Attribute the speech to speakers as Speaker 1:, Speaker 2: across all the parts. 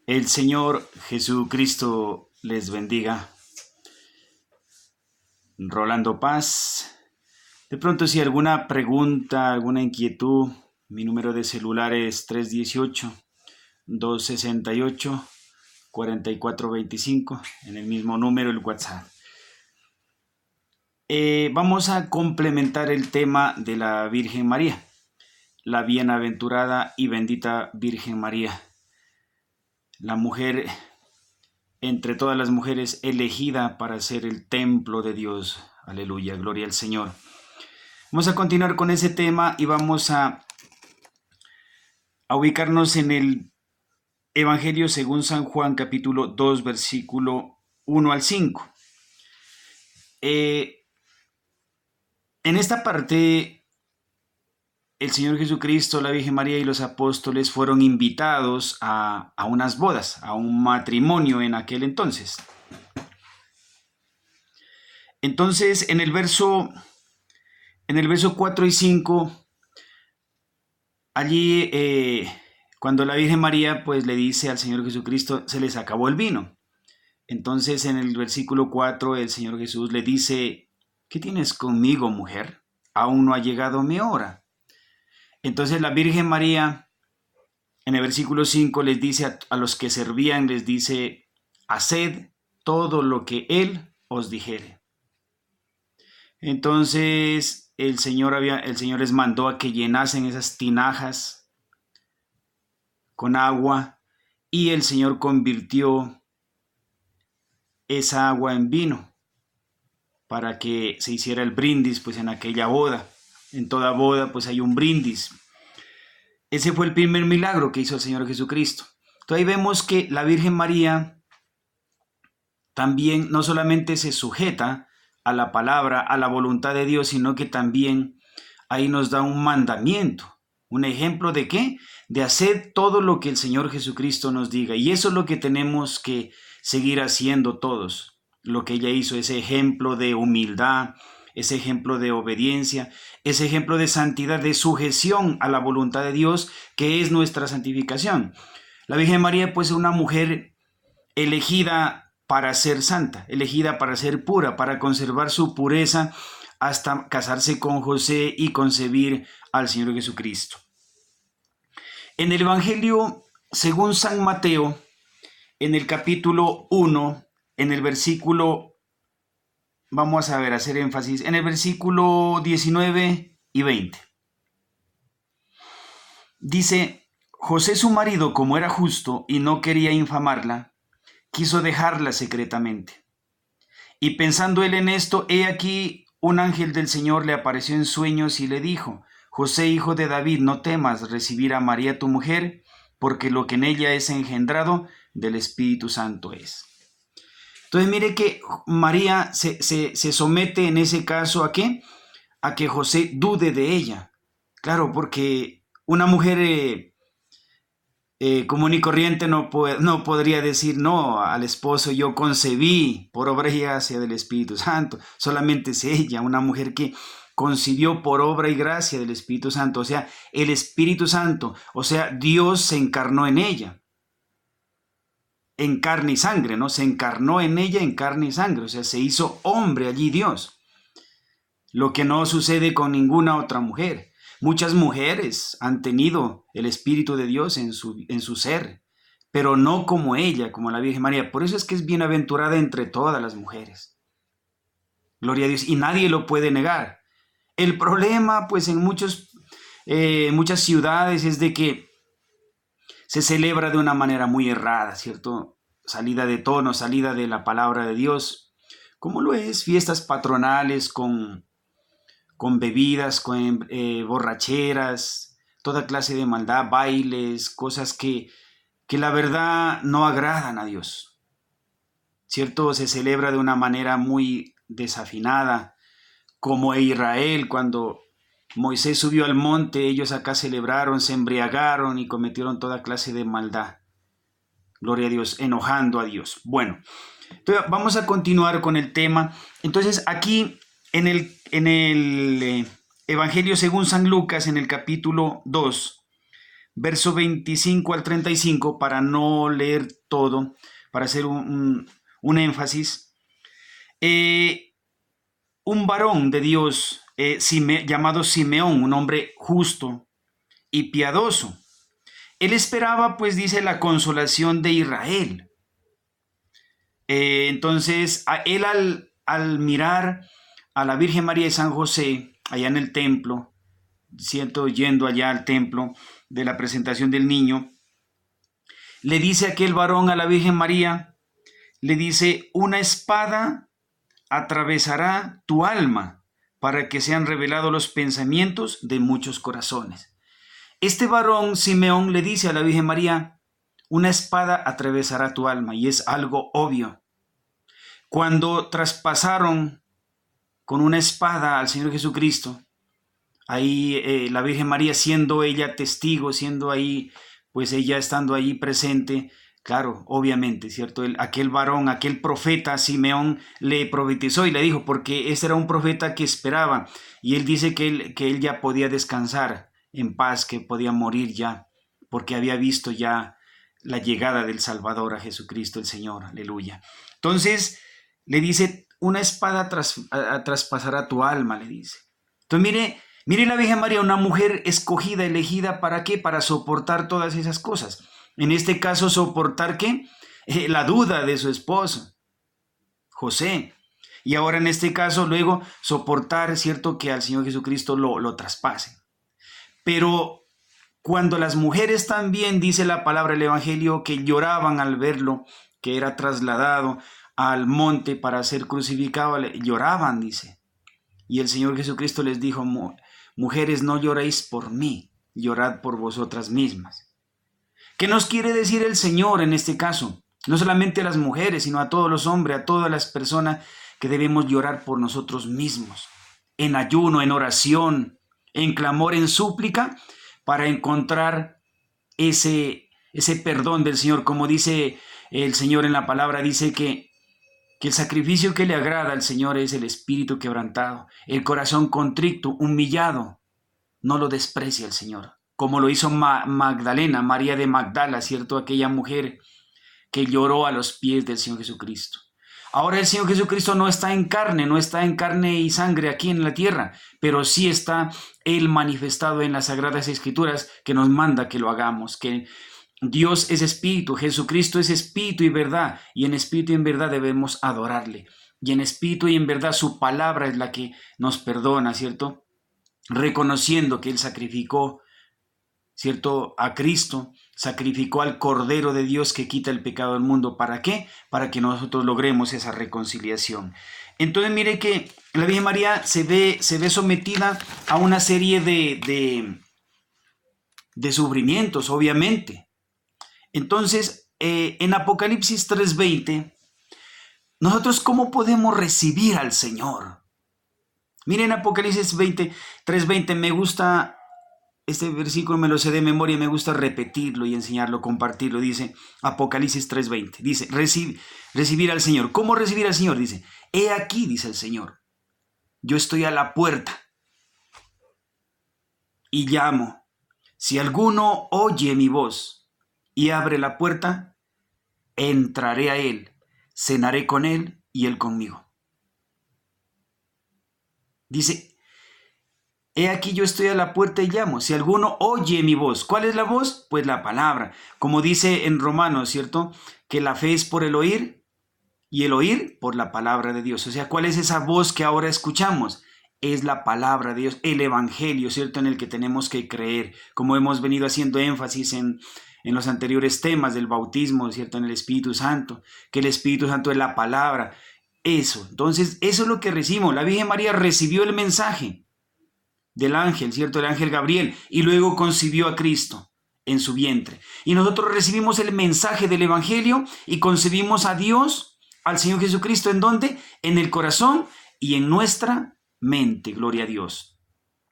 Speaker 1: El Señor Jesucristo les bendiga. Rolando Paz. De pronto, si alguna pregunta, alguna inquietud, mi número de celular es 318-268-4425, en el mismo número el WhatsApp. Vamos a complementar el tema de la Virgen María, la bienaventurada y bendita Virgen María, la mujer entre todas las mujeres elegida para ser el templo de Dios. Aleluya, gloria al Señor. Vamos a continuar con ese tema y vamos a ubicarnos en el Evangelio según San Juan, capítulo 2, versículo 1 al 5. En esta parte, el Señor Jesucristo, la Virgen María y los apóstoles fueron invitados a unas bodas, a un matrimonio en aquel entonces. Entonces, en el verso 4 y 5, allí cuando la Virgen María pues le dice al Señor Jesucristo, se les acabó el vino. Entonces en el versículo 4 el Señor Jesús le dice, ¿qué tienes conmigo, mujer? Aún no ha llegado mi hora. Entonces la Virgen María en el versículo 5 les dice a los que servían, les dice, haced todo lo que Él os dijere. Entonces el Señor les mandó a que llenasen esas tinajas con agua y el Señor convirtió esa agua en vino para que se hiciera el brindis pues en aquella boda. En toda boda pues hay un brindis. Ese fue el primer milagro que hizo el Señor Jesucristo. Entonces ahí vemos que la Virgen María también no solamente se sujeta a la palabra, a la voluntad de Dios, sino que también ahí nos da un mandamiento, un ejemplo de ¿qué? De hacer todo lo que el Señor Jesucristo nos diga. Y eso es lo que tenemos que seguir haciendo todos, lo que ella hizo, ese ejemplo de humildad, ese ejemplo de obediencia, ese ejemplo de santidad, de sujeción a la voluntad de Dios, que es nuestra santificación. La Virgen María pues es una mujer elegida para ser santa, elegida para ser pura, para conservar su pureza hasta casarse con José y concebir al Señor Jesucristo. En el Evangelio según San Mateo, en el capítulo 1, en el versículo, vamos a ver, hacer énfasis, en el versículo 19 y 20. Dice, José su marido, como era justo y no quería infamarla, quiso dejarla secretamente. Y pensando él en esto, he aquí un ángel del Señor le apareció en sueños y le dijo, José, hijo de David, no temas recibir a María tu mujer, porque lo que en ella es engendrado del Espíritu Santo es. Entonces mire que María se somete en ese caso ¿a qué? A que José dude de ella. Claro, porque una mujer común y corriente no podría decir no al esposo, yo concebí por obra y gracia del Espíritu Santo. Solamente es ella, una mujer que concibió por obra y gracia del Espíritu Santo. O sea, el Espíritu Santo, o sea, Dios se encarnó en ella. En carne y sangre, ¿no? Se encarnó en ella en carne y sangre. O sea, se hizo hombre allí Dios. Lo que no sucede con ninguna otra mujer. Muchas mujeres han tenido el Espíritu de Dios en su ser, pero no como ella, como la Virgen María. Por eso es que es bienaventurada entre todas las mujeres. Gloria a Dios. Y nadie lo puede negar. El problema, pues, en muchas ciudades es de que se celebra de una manera muy errada, ¿cierto? Salida de tono, salida de la palabra de Dios. ¿Cómo lo es? Fiestas patronales con bebidas, con borracheras, toda clase de maldad, bailes, cosas que la verdad no agradan a Dios. ¿Cierto? Se celebra de una manera muy desafinada, como Israel, cuando Moisés subió al monte, ellos acá celebraron, se embriagaron y cometieron toda clase de maldad. Gloria a Dios, enojando a Dios. Bueno, entonces vamos a continuar con el tema. Entonces aquí en el Evangelio según San Lucas, en el capítulo 2, verso 25 al 35, para no leer todo, para hacer un énfasis. Un varón de Dios llamado Simeón, un hombre justo y piadoso. Él esperaba, pues dice, la consolación de Israel. Entonces, él al mirar a la Virgen María y San José allá en el templo, yendo allá al templo de la presentación del niño, le dice aquel varón a la Virgen María, le dice: una espada atravesará tu alma para que sean revelados los pensamientos de muchos corazones. Este varón, Simeón, le dice a la Virgen María: una espada atravesará tu alma, y es algo obvio. Cuando traspasaron con una espada al Señor Jesucristo, ahí la Virgen María, siendo ella testigo, siendo ahí, pues ella estando ahí presente, claro, obviamente, ¿cierto? Aquel varón, aquel profeta Simeón le profetizó y le dijo, porque ese era un profeta que esperaba, y él dice que él ya podía descansar en paz, que podía morir ya, porque había visto ya la llegada del Salvador, a Jesucristo el Señor, aleluya. Entonces le dice: una espada traspasará tu alma, le dice. Entonces mire la Virgen María, una mujer escogida, elegida, ¿para qué? Para soportar todas esas cosas. En este caso, soportar ¿qué? La duda de su esposo, José. Y ahora en este caso, luego, soportar, ¿cierto?, que al Señor Jesucristo lo traspase. Pero cuando las mujeres también, dice la palabra del Evangelio, que lloraban al verlo, que era trasladado al monte para ser crucificado, lloraban, dice. Y el Señor Jesucristo les dijo: mujeres, no lloréis por mí, llorad por vosotras mismas. ¿Qué nos quiere decir el Señor en este caso? No solamente a las mujeres, sino a todos los hombres, a todas las personas, que debemos llorar por nosotros mismos, en ayuno, en oración, en clamor, en súplica, para encontrar ese perdón del Señor. Como dice el Señor en la palabra, dice que el sacrificio que le agrada al Señor es el espíritu quebrantado, el corazón contrito, humillado. No lo desprecia el Señor, como lo hizo Magdalena, María de Magdala, ¿cierto? Aquella mujer que lloró a los pies del Señor Jesucristo. Ahora el Señor Jesucristo no está en carne y sangre aquí en la tierra, pero sí está Él manifestado en las Sagradas Escrituras, que nos manda que lo hagamos, que Dios es espíritu, Jesucristo es espíritu y verdad, y en espíritu y en verdad debemos adorarle. Y en espíritu y en verdad su palabra es la que nos perdona, ¿cierto? Reconociendo que Él sacrificó, ¿cierto?, a Cristo, sacrificó al Cordero de Dios que quita el pecado del mundo. ¿Para qué? Para que nosotros logremos esa reconciliación. Entonces mire que la Virgen María se ve sometida a una serie de sufrimientos, obviamente. Entonces, en Apocalipsis 3:20, nosotros ¿cómo podemos recibir al Señor? Miren Apocalipsis 3:20, me gusta este versículo, me lo sé de memoria, me gusta repetirlo y enseñarlo, compartirlo. Dice Apocalipsis 3:20, dice: recibir al Señor. ¿Cómo recibir al Señor? Dice: he aquí, dice el Señor, yo estoy a la puerta y llamo. Si alguno oye mi voz y abre la puerta, entraré a él, cenaré con él y él conmigo. Dice: he aquí yo estoy a la puerta y llamo. Si alguno oye mi voz. ¿Cuál es la voz? Pues la palabra. Como dice en Romanos, ¿cierto? Que la fe es por el oír y el oír por la palabra de Dios. O sea, ¿cuál es esa voz que ahora escuchamos? Es la palabra de Dios, el evangelio, ¿cierto? En el que tenemos que creer. Como hemos venido haciendo énfasis en los anteriores temas del bautismo, ¿cierto? En el Espíritu Santo, que el Espíritu Santo es la palabra. Eso, entonces, eso es lo que recibimos. La Virgen María recibió el mensaje del ángel, ¿cierto? El ángel Gabriel, y luego concibió a Cristo en su vientre. Y nosotros recibimos el mensaje del evangelio y concebimos a Dios, al Señor Jesucristo, ¿en dónde? En el corazón y en nuestra mente, gloria a Dios.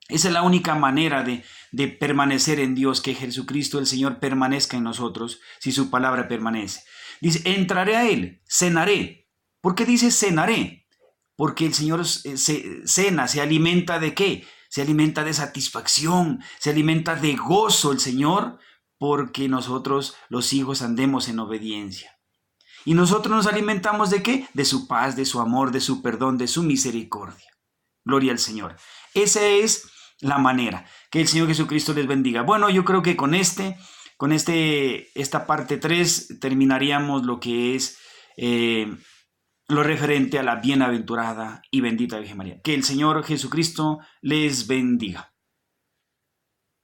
Speaker 1: Esa es la única manera de permanecer en Dios, que Jesucristo el Señor permanezca en nosotros, si su palabra permanece. Dice: entraré a él, cenaré. ¿Por qué dice cenaré? Porque el Señor cena, se alimenta ¿de qué? Se alimenta de satisfacción, se alimenta de gozo el Señor porque nosotros, los hijos, andemos en obediencia. Y nosotros nos alimentamos ¿de qué? De su paz, de su amor, de su perdón, de su misericordia. Gloria al Señor. Esa es la manera. Que el Señor Jesucristo les bendiga. Bueno, yo creo que con esta parte 3 terminaríamos lo que es lo referente a la bienaventurada y bendita Virgen María. Que el Señor Jesucristo les bendiga.